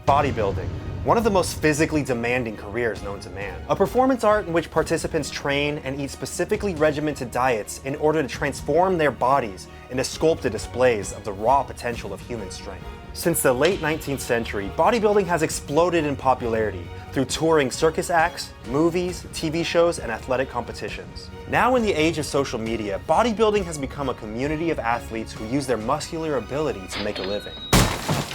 Bodybuilding, one of the most physically demanding careers known to man. A performance art in which participants train and eat specifically regimented diets in order to transform their bodies into sculpted displays of the raw potential of human strength. Since the late 19th century, bodybuilding has exploded in popularity through touring circus acts, movies, TV shows, and athletic competitions. Now in the age of social media, bodybuilding has become a community of athletes who use their muscular ability to make a living.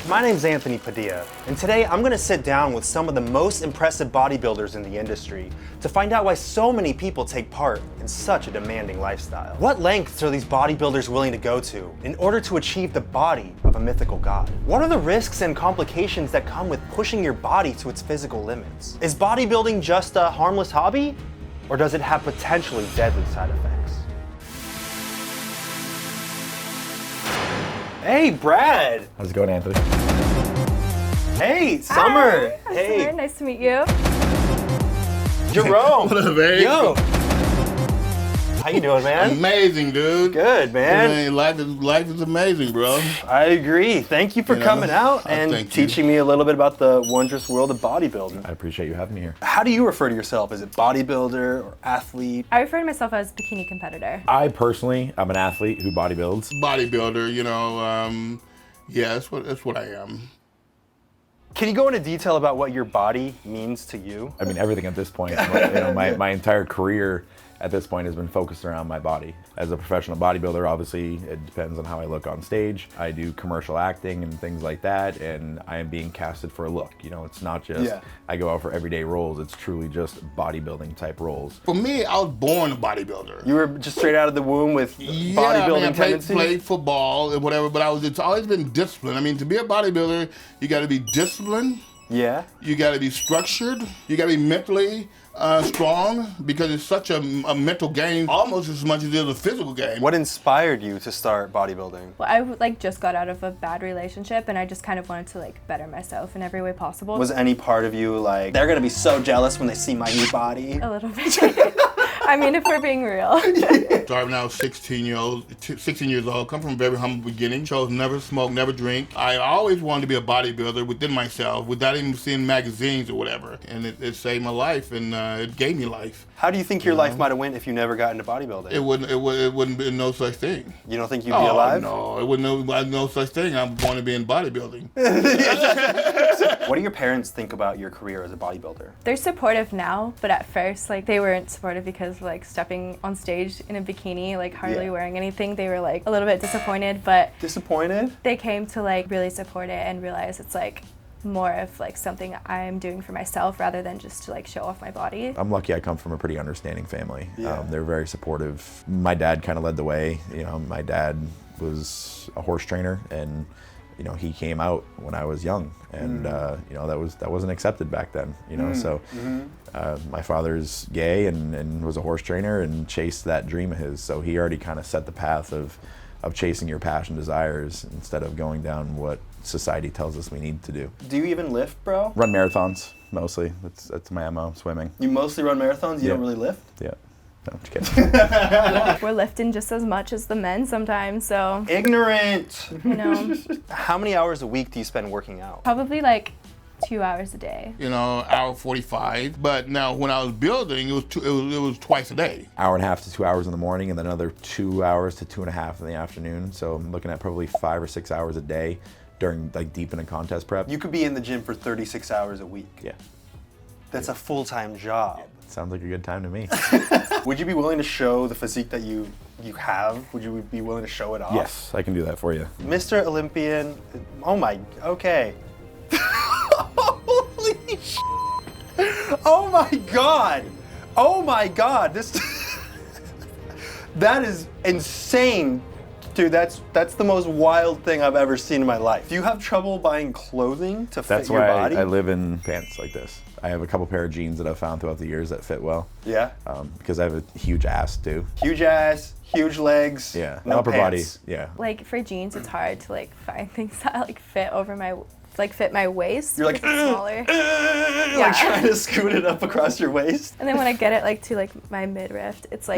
My name's Anthony Padilla, and today I'm going to sit down with some of the most impressive bodybuilders in the industry to find out why so many people take part in such a demanding lifestyle. What lengths are these bodybuilders willing to go to in order to achieve the body of a mythical god? What are the risks and complications that come with pushing your body to its physical limits? Is bodybuilding just a harmless hobby, or does it have potentially deadly side effects? Hey, Brad! How's it going, Anthony? Hey, Summer! Hi, hey! Summer. Nice to meet you. Jerome! What up, babe? Yo! How you doing, man? Amazing, dude. Good, man. Life is amazing, bro. I agree. Thank you for coming out and thank you. teaching me a little bit about the wondrous world of bodybuilding. I appreciate you having me here. How do you refer to yourself? Is it bodybuilder or athlete? I refer to myself as bikini competitor. I personally, I'm an athlete who bodybuilds. Bodybuilder, yeah, that's what I am. Can you go into detail about what your body means to you? I mean, everything at this point. My entire career at this point has been focused around my body. As a professional bodybuilder, obviously, it depends on how I look on stage. I do commercial acting and things like that, and I am being casted for a look. You know, it's not just I go out for everyday roles. It's truly just bodybuilding type roles. For me, I was born a bodybuilder. You were just straight out of the womb with bodybuilding I tendencies? played football and whatever, but it's always been discipline. I mean, to be a bodybuilder, you got to be disciplined. Yeah. You got to be structured. You got to be mentally strong, because it's such a mental game, almost as much as it is a physical game. What inspired you to start bodybuilding? Well, I just got out of a bad relationship, and I just kind of wanted to better myself in every way possible. Was any part of you like, they're gonna be so jealous when they see my new body? A little bit. I mean, if we're being real. So I'm now 16 years old, come from a very humble beginning, chose never smoke, never drink. I always wanted to be a bodybuilder within myself, without even seeing magazines or whatever. And it saved my life, and it gave me life. How do you think your life might have went if you never got into bodybuilding? It wouldn't be no such thing. You don't think you'd be alive? No, it wouldn't be no such thing. I'm born to be in bodybuilding. What do your parents think about your career as a bodybuilder? They're supportive now, but at first, they weren't supportive because, stepping on stage in a bikini, hardly wearing anything, they were, a little bit disappointed, but... Disappointed? They came to, really support it and realize it's, more of something I'm doing for myself rather than just to show off my body. I'm lucky I come from a pretty understanding family. Yeah. They're very supportive. My dad kind of led the way. My dad was a horse trainer, and he came out when I was young, and that wasn't accepted back then. So my father's gay and was a horse trainer and chased that dream of his. So he already kind of set the path of chasing your passion desires instead of going down what society tells us we need to do. Do you even lift, bro? Run marathons mostly. That's my MO. Swimming. You mostly run marathons? You don't really lift? Yeah. No, just kidding. We're lifting just as much as the men sometimes, so... Ignorant! How many hours a week do you spend working out? Probably 2 hours a day. Hour 45. But now when I was building, it was twice a day. Hour and a half to 2 hours in the morning, and then another 2 hours to 2.5 in the afternoon. So I'm looking at probably 5 or 6 hours a day during deep in a contest prep. You could be in the gym for 36 hours a week. Yeah. That's a full-time job. Sounds like a good time to me. Would you be willing to show the physique that you have? Would you be willing to show it off? Yes, I can do that for you. Mr. Olympian, okay. Holy sh**. Oh my God, that is insane. Dude, that's the most wild thing I've ever seen in my life. Do you have trouble buying clothing to fit your body? That's why I live in pants like this. I have a couple pair of jeans that I've found throughout the years that fit well. Yeah? Because I have a huge ass too. Huge ass, huge legs, yeah, no upper pants. body, yeah. For jeans, it's hard to find things that fit over my fit my waist. You're smaller. Trying to scoot it up across your waist. And then when I get it to my midriff, it's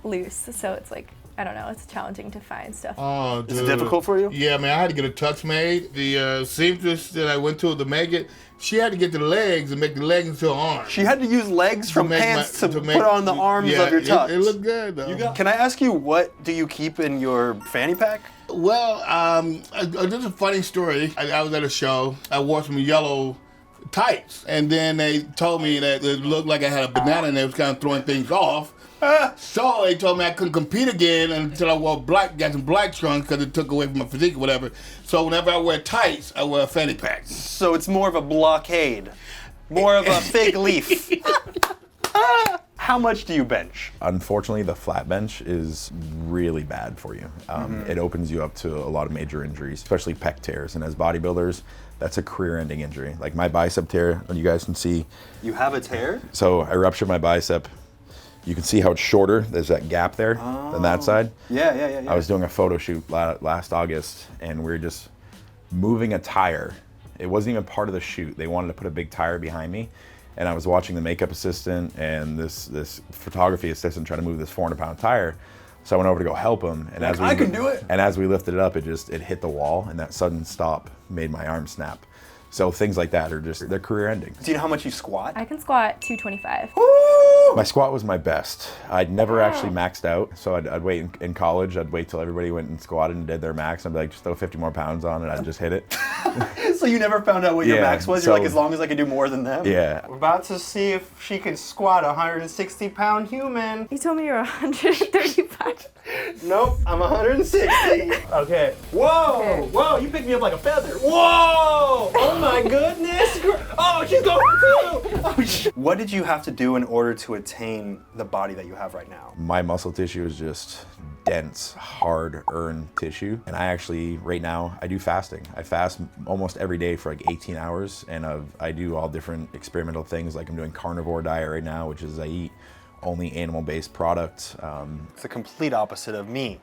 loose, so it's I don't know, it's challenging to find stuff. Oh, dude. Is it difficult for you? Yeah, man, I had to get a tux made. The seamstress that I went to make it, she had to get the legs and make the legs into her arms. She had to use legs from pants to put on the arms of your tux. It looked good, though. Can I ask you, what do you keep in your fanny pack? Well, this is a funny story. I was at a show. I wore some yellow tights, and then they told me that it looked like I had a banana and they was kind of throwing things off. So they told me I couldn't compete again until I wore got some black trunks because it took away from my physique or whatever. So whenever I wear tights, I wear a fanny pack. So it's more of a blockade, more of a fig leaf. How much do you bench? Unfortunately, the flat bench is really bad for you. It opens you up to a lot of major injuries, especially pec tears. And as bodybuilders, that's a career-ending injury. Like my bicep tear, you guys can see. You have a tear? So I ruptured my bicep. You can see how it's shorter. There's that gap there on that side. Yeah. I was doing a photo shoot last August, and we were just moving a tire. It wasn't even part of the shoot. They wanted to put a big tire behind me, and I was watching the makeup assistant and this photography assistant trying to move this 400-pound tire. So I went over to go help him, and I can do it. And as we lifted it up, it hit the wall, and that sudden stop made my arm snap. So things like that they're career ending. Do you know how much you squat? I can squat 225. My squat was my best. I'd never actually maxed out, so I'd wait in college. I'd wait till everybody went and squatted and did their max. I'd be like, just throw 50 more pounds on, and I'd just hit it. So you never found out what your Yeah, max was? You're like, as long as I can do more than them? Yeah. We're about to see if she can squat a 160-pound human. You told me you're 135. Nope, I'm 160. Okay. Whoa! Okay. Whoa, you picked me up like a feather. Whoa! Oh my goodness! Oh, she's going through! Oh, what did you have to do in order to attain the body that you have right now? My muscle tissue is just dense, hard-earned tissue. And I actually, right now, I do fasting. I fast almost every day for like 18 hours, and I do all different experimental things. Like I'm doing carnivore diet right now, which is I eat only animal-based products. It's the complete opposite of me.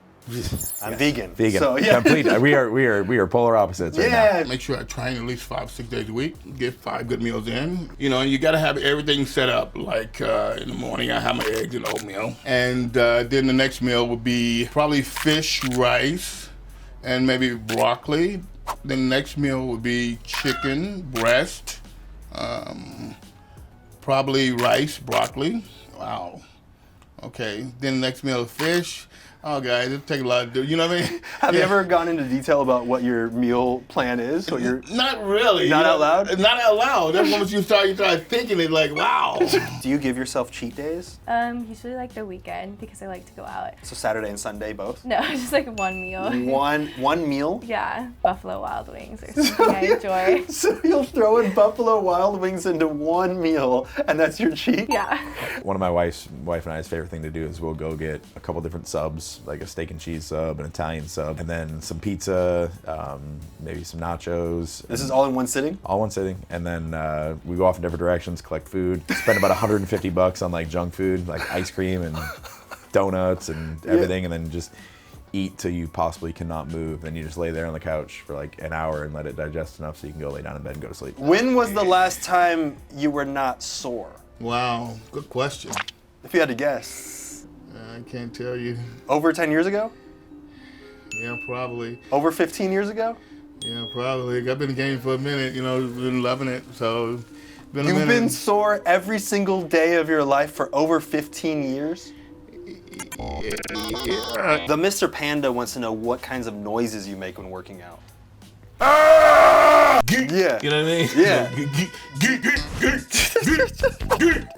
I'm vegan. Vegan. So, yeah. Complete. We are polar opposites right now. Yeah. Make sure I train at least 5-6 days a week. Get 5 good meals in. You know, and you got to have everything set up. Like in the morning, I have my eggs and oatmeal, and then the next meal would be probably fish, rice, and maybe broccoli. Then the next meal would be chicken breast, probably rice, broccoli. Wow. Okay. Then the next meal is fish. Oh, guys, it takes a lot of do. You know what I mean? Have you ever gone into detail about what your meal plan is? What your Not really. Not out loud? Not out loud. That's once you start thinking it like, wow. Do you give yourself cheat days? Usually like the weekend because I like to go out. So Saturday and Sunday both? No, just like one meal. One meal? Yeah, Buffalo Wild Wings or something I enjoy. So you'll throw in Buffalo Wild Wings into one meal, and that's your cheat? Yeah. One of my wife and I's favorite thing to do is we'll go get a couple different subs, like a steak and cheese sub, an Italian sub, and then some pizza, maybe some nachos. This is all in one sitting? All one sitting, and then we go off in different directions, collect food, spend about $150 on like junk food, like ice cream and donuts and everything, and then just eat till you possibly cannot move. Then you just lay there on the couch for like an hour and let it digest enough so you can go lay down in bed and go to sleep. When was the last time you were not sore? Wow, good question. If you had to guess. I can't tell you. Over 10 years ago? Yeah, probably. Over 15 years ago? Yeah, probably. I've been in the game for a minute, you know, been loving it, so been a You've minute. been sore every single day of your life for over 15 years? Yeah. The Mr. Panda wants to know what kinds of noises you make when working out. Yeah. You know what I mean? Yeah. Yeah.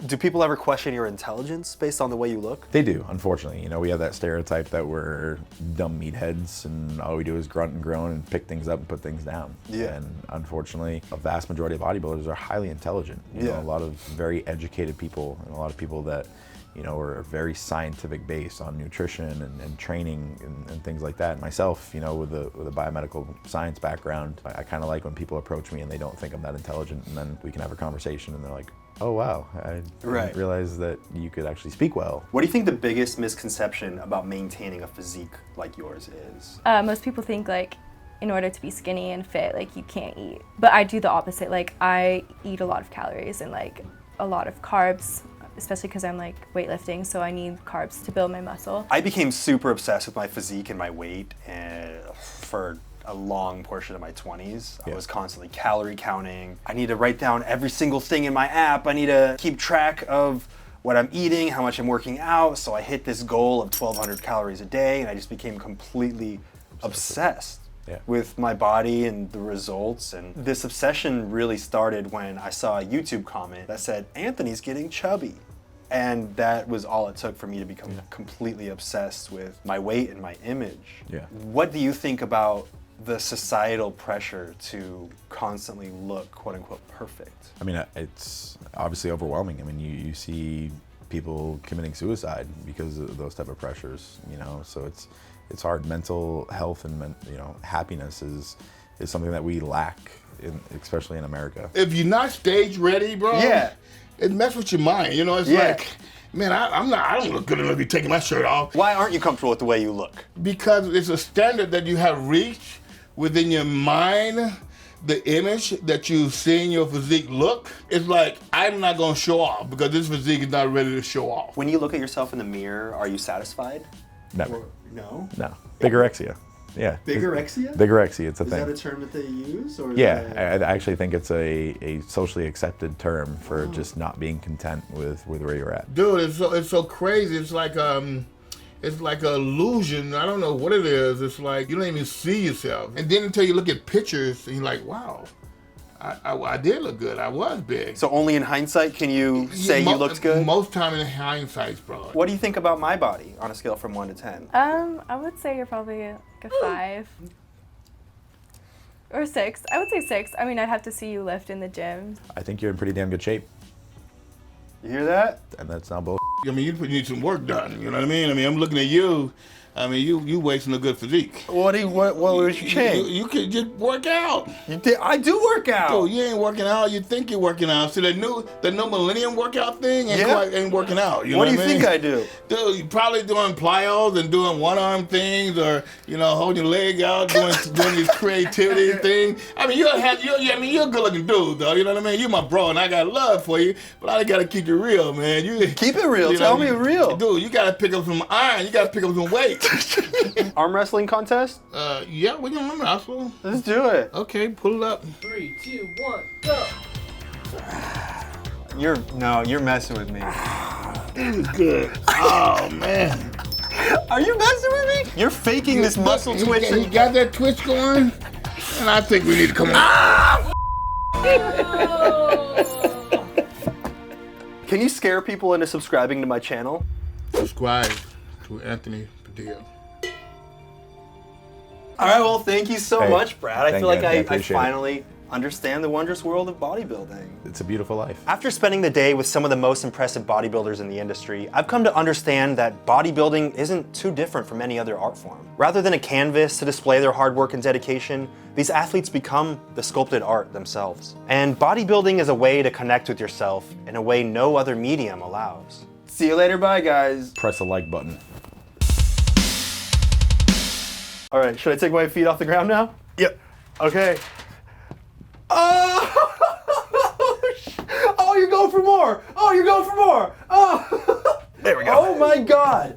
Do people ever question your intelligence based on the way you look? They do, unfortunately. You know, we have that stereotype that we're dumb meatheads and all we do is grunt and groan and pick things up and put things down. Yeah. And unfortunately, a vast majority of bodybuilders are highly intelligent. You know, a lot of very educated people and a lot of people that, you know, are very scientific based on nutrition and training and things like that. Myself, you know, with a biomedical science background, I kind of like when people approach me and they don't think I'm that intelligent, and then we can have a conversation and they're like, oh wow, I didn't realize that you could actually speak well. What do you think the biggest misconception about maintaining a physique like yours is? Most people think like in order to be skinny and fit, like you can't eat. But I do the opposite. Like I eat a lot of calories and like a lot of carbs. especially because I'm like weightlifting, so I need carbs to build my muscle. I became super obsessed with my physique and my weight for a long portion of my 20s. I was constantly calorie counting. I need to write down every single thing in my app. I need to keep track of what I'm eating, how much I'm working out. So I hit this goal of 1,200 calories a day, and I just became completely obsessed with my body and the results. And this obsession really started when I saw a YouTube comment that said, "Anthony's getting chubby." And that was all it took for me to become completely obsessed with my weight and my image. What do you think about the societal pressure to constantly look quote unquote perfect? I mean, it's obviously overwhelming. I mean, you see people committing suicide because of those type of pressures, you know, so it's hard. Mental health and, you know, happiness is something that we lack, especially in America. If you're not stage ready, bro, it messes with your mind. You know, it's like, man, I don't look good enough to be taking my shirt off. Why aren't you comfortable with the way you look? Because it's a standard that you have reached within your mind, the image that you see in your physique look. It's like, I'm not gonna show off because this physique is not ready to show off. When you look at yourself in the mirror, are you satisfied? Never. No? No. Bigorexia. Yeah. Bigorexia? Bigorexia, it's a thing. Is that a term that they use? Or I actually think it's a socially accepted term for just not being content with where you're at. Dude, it's so crazy. It's like an illusion. I don't know what it is. It's like you don't even see yourself. And then until you look at pictures and you're like, wow, I did look good. I was big. So only in hindsight can you say you looked good? Most time in hindsight, bro. What do you think about my body on a scale from 1 to 10? I would say you're probably like a 5. Or 6. I would say 6. I mean, I'd have to see you lift in the gym. I think you're in pretty damn good shape. You hear that? And that's not bull. I mean, you need some work done. You know what I mean? I mean, I'm looking at you. I mean, you wasting a good physique. What was you change? You could just work out. I do work out. Dude, you ain't working out. You think you're working out. See, the new millennium workout thing ain't working out. You know what do you I mean? think I do? Dude, you probably doing plyos and doing one-arm things, or holding your leg out, doing these creativity things. I mean, you're a good-looking dude, though. You know what I mean? You're my bro, and I got love for you, but I gotta keep it real, man. Keep it real. Tell me real. Dude, you gotta pick up some iron. You gotta pick up some weight. Arm wrestling contest? Yeah, we can wrestle. Let's do it. Okay, pull it up. 3, 2, 1, go. You're messing with me. This is good. Oh man. Are you messing with me? You're faking this muscle twitch. You got that twitch going? And I think we need to come on. Can you scare people into subscribing to my channel? Subscribe to Anthony Padilla. All right, well, thank you so much, Brad. I feel like I appreciate finally understand the wondrous world of bodybuilding. It's a beautiful life. After spending the day with some of the most impressive bodybuilders in the industry, I've come to understand that bodybuilding isn't too different from any other art form. Rather than a canvas to display their hard work and dedication, these athletes become the sculpted art themselves. And bodybuilding is a way to connect with yourself in a way no other medium allows. See you later, bye guys. Press the like button. All right, should I take my feet off the ground now? Yep. Okay. Oh! Oh, you're going for more! Oh, you're going for more! Oh! There we go. Oh my God!